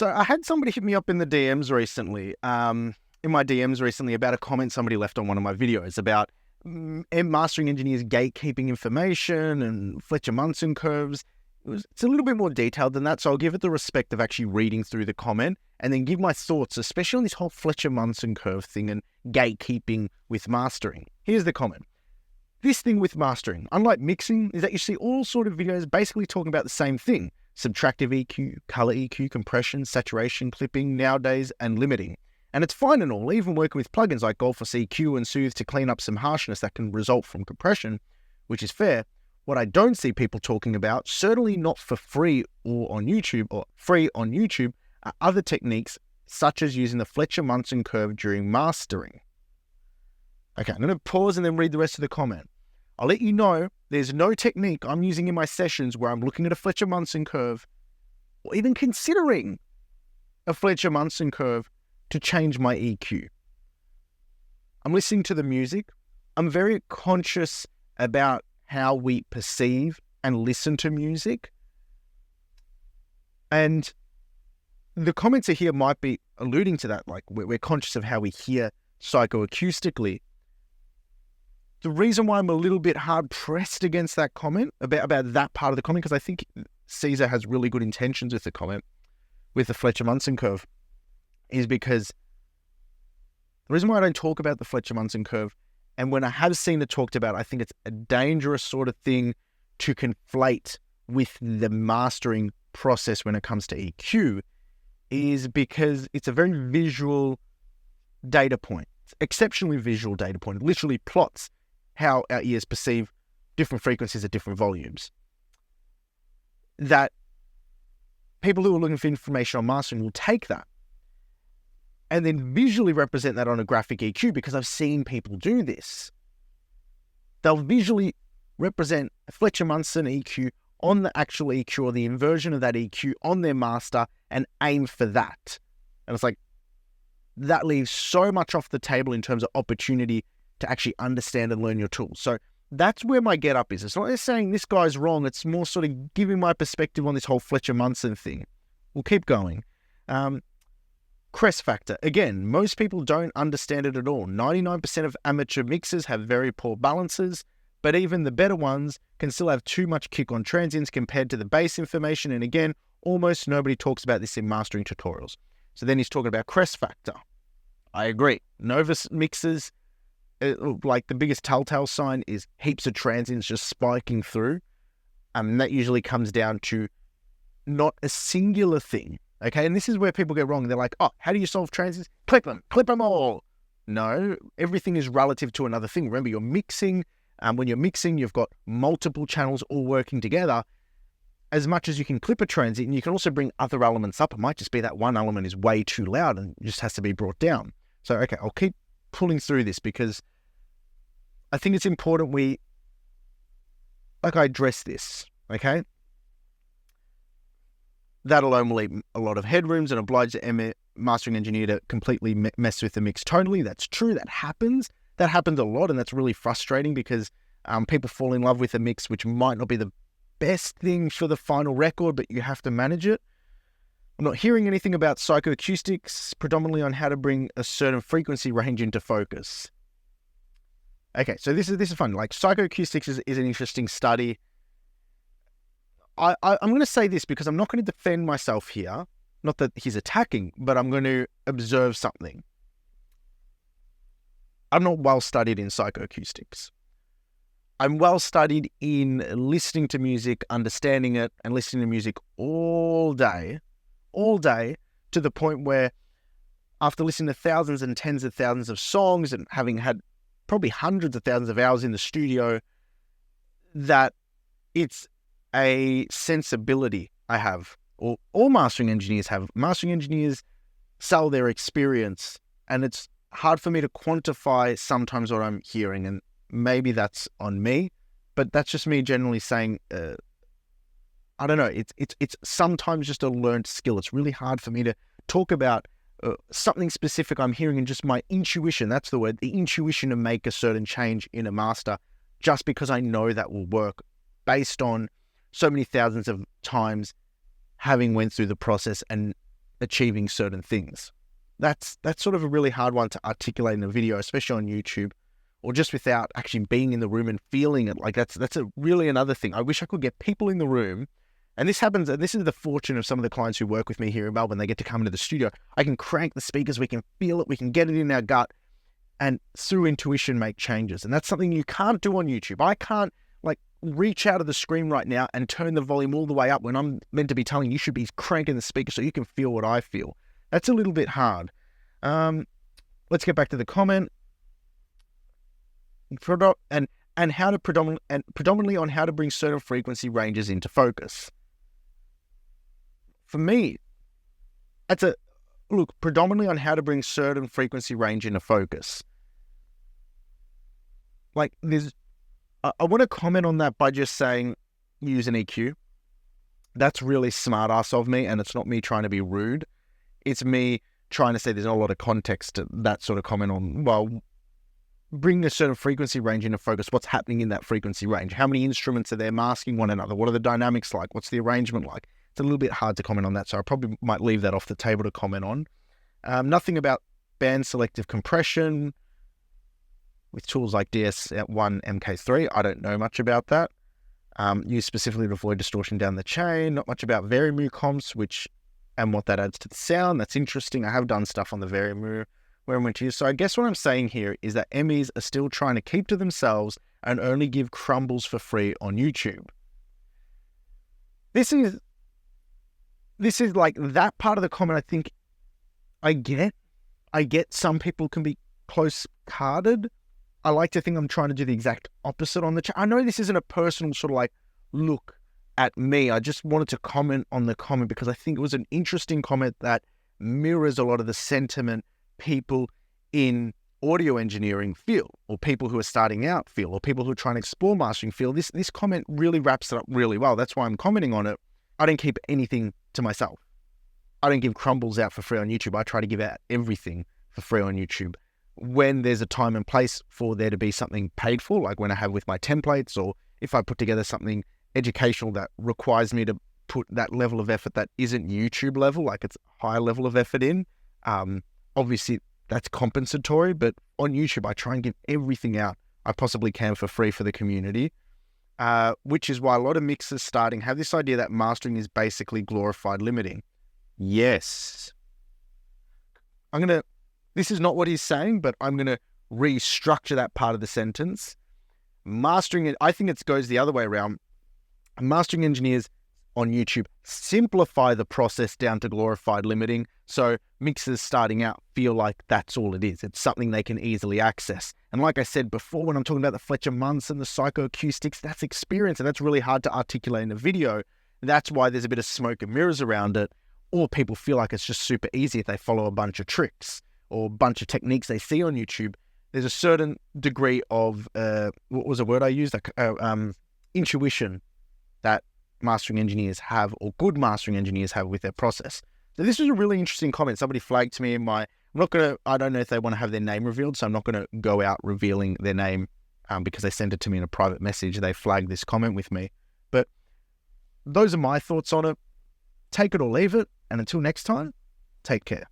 So I had somebody hit me up in the DMs recently, about a comment somebody left on one of my videos about mastering engineers gatekeeping information and Fletcher-Munson curves. It's a little bit more detailed than that, so I'll give it the respect of actually reading through the comment and then give my thoughts, especially on this whole Fletcher-Munson curve thing and gatekeeping with mastering. Here's the comment. This thing with mastering, unlike mixing, is that you see all sort of videos basically talking about the same thing. Subtractive EQ, color EQ, compression, saturation, clipping, nowadays, and limiting. And it's fine and all, even working with plugins like Golf EQ and Soothe to clean up some harshness that can result from compression, which is fair. What I don't see people talking about, certainly not for free or on YouTube, are other techniques such as using the Fletcher-Munson curve during mastering. Okay, I'm going to pause and then read the rest of the comment. I'll let you know there's no technique I'm using in my sessions where I'm looking at a Fletcher-Munson curve or even considering a Fletcher-Munson curve to change my EQ. I'm listening to the music. I'm very conscious about how we perceive and listen to music. And the commenter here might be alluding to that, like we're conscious of how we hear psychoacoustically. The reason why I'm a little bit hard-pressed against that comment, about that part of the comment, because I think Caesar has really good intentions with the comment, with the Fletcher-Munson curve, is because the reason why I don't talk about the Fletcher-Munson curve, and when I have seen it talked about, I think it's a dangerous sort of thing to conflate with the mastering process when it comes to EQ, is because it's a very visual data point. It's exceptionally visual data point. It literally plots how our ears perceive different frequencies at different volumes. That people who are looking for information on mastering will take that and then visually represent that on a graphic EQ, because I've seen people do this. They'll visually represent a Fletcher-Munson EQ on the actual EQ or the inversion of that EQ on their master and aim for that. And it's like, that leaves so much off the table in terms of opportunity to actually understand and learn your tools. So that's where my get up is. It's not just saying this guy's wrong. It's more sort of giving my perspective on this whole Fletcher-Munson thing. We'll keep going. Crest factor. Again, most people don't understand it at all. 99% of amateur mixers have very poor balances, but even the better ones can still have too much kick on transients compared to the bass information. And again, almost nobody talks about this in mastering tutorials. So then he's talking about crest factor. I agree. Novice mixers, like the biggest telltale sign is heaps of transients just spiking through. And that usually comes down to not a singular thing. Okay, and this is where people get wrong. They're like, oh, how do you solve transients? Clip them all. No, everything is relative to another thing. Remember, you're mixing. When you're mixing, you've got multiple channels all working together. As much as you can clip a transient, and you can also bring other elements up. It might just be that one element is way too loud and just has to be brought down. So, okay, I'll keep pulling through this because I think it's important I address this, okay? That alone will leave a lot of headrooms and oblige the mastering engineer to completely mess with the mix tonally. That's true. That happens. That happens a lot, and that's really frustrating because people fall in love with a mix which might not be the best thing for the final record, but you have to manage it. I'm not hearing anything about psychoacoustics, predominantly on how to bring a certain frequency range into focus. Okay, so this is fun. Like, psychoacoustics is an interesting study. I'm going to say this because I'm not going to defend myself here. Not that he's attacking, but I'm going to observe something. I'm not well studied in psychoacoustics. I'm well studied in listening to music, understanding it, and listening to music all day, to the point where after listening to thousands and tens of thousands of songs and having had probably hundreds of thousands of hours in the studio, that it's a sensibility I have, or all mastering engineers have. Mastering engineers sell their experience, and it's hard for me to quantify sometimes what I'm hearing, and maybe that's on me, but that's just me generally saying, I don't know, it's sometimes just a learned skill. It's really hard for me to talk about something specific I'm hearing and just my intuition, that's the word, the intuition to make a certain change in a master, just because I know that will work based on so many thousands of times having went through the process and achieving certain things. That's sort of a really hard one to articulate in a video, especially on YouTube, or just without actually being in the room and feeling it. Like that's really another thing. I wish I could get people in the room. And this happens, and this is the fortune of some of the clients who work with me here in Melbourne. They get to come into the studio. I can crank the speakers, we can feel it, we can get it in our gut, and through intuition make changes. And that's something you can't do on YouTube. I can't reach out of the screen right now and turn the volume all the way up when I'm meant to be telling you should be cranking the speaker so you can feel what I feel. That's a little bit hard. Let's get back to the comment. And how to predominantly on how to bring certain frequency ranges into focus. For me, predominantly on how to bring certain frequency range into focus. I want to comment on that by just saying use an EQ. That's really smart ass of me, and it's not me trying to be rude. It's me trying to say there's not a lot of context to that sort of comment on, well, bring a certain frequency range into focus. What's happening in that frequency range? How many instruments are there masking one another? What are the dynamics like? What's the arrangement like? It's a little bit hard to comment on that, so I probably might leave that off the table to comment on. Nothing about band selective compression with tools like DS1 MK3. I don't know much about that. Used specifically to avoid distortion down the chain. Not much about Varimu comps, and what that adds to the sound. That's interesting. I have done stuff on the Varimu where I went to use. So I guess what I'm saying here is that MEs are still trying to keep to themselves and only give crumbles for free on YouTube. This is like that part of the comment. I think I get some people can be close-carded. I like to think I'm trying to do the exact opposite on the chat. I know this isn't a personal sort of look at me. I just wanted to comment on the comment because I think it was an interesting comment that mirrors a lot of the sentiment people in audio engineering feel, or people who are starting out feel, or people who are trying to explore mastering feel. This comment really wraps it up really well. That's why I'm commenting on it. I don't keep anything to myself. I don't give crumbles out for free on YouTube. I try to give out everything for free on YouTube. When there's a time and place for there to be something paid for, like when I have with my templates, or if I put together something educational that requires me to put that level of effort that isn't YouTube level, like it's a higher level of effort in, obviously that's compensatory, but on YouTube, I try and give everything out I possibly can for free for the community, which is why a lot of mixers starting have this idea that mastering is basically glorified limiting. Yes. This is not what he's saying, but I'm going to restructure that part of the sentence. Mastering, I think it goes the other way around. Mastering engineers on YouTube simplify the process down to glorified limiting, so mixers starting out feel like that's all it is. It's something they can easily access. And like I said before, when I'm talking about the Fletcher-Munson, the psychoacoustics, that's experience, and that's really hard to articulate in a video. That's why there's a bit of smoke and mirrors around it, or people feel like it's just super easy if they follow a bunch of tricks or a bunch of techniques they see on YouTube. There's a certain degree of, what was a word I used? Intuition that mastering engineers have, or good mastering engineers have with their process. So this was a really interesting comment. Somebody flagged to me in I don't know if they want to have their name revealed, so I'm not going to go out revealing their name because they sent it to me in a private message. They flagged this comment with me. But those are my thoughts on it. Take it or leave it. And until next time, take care.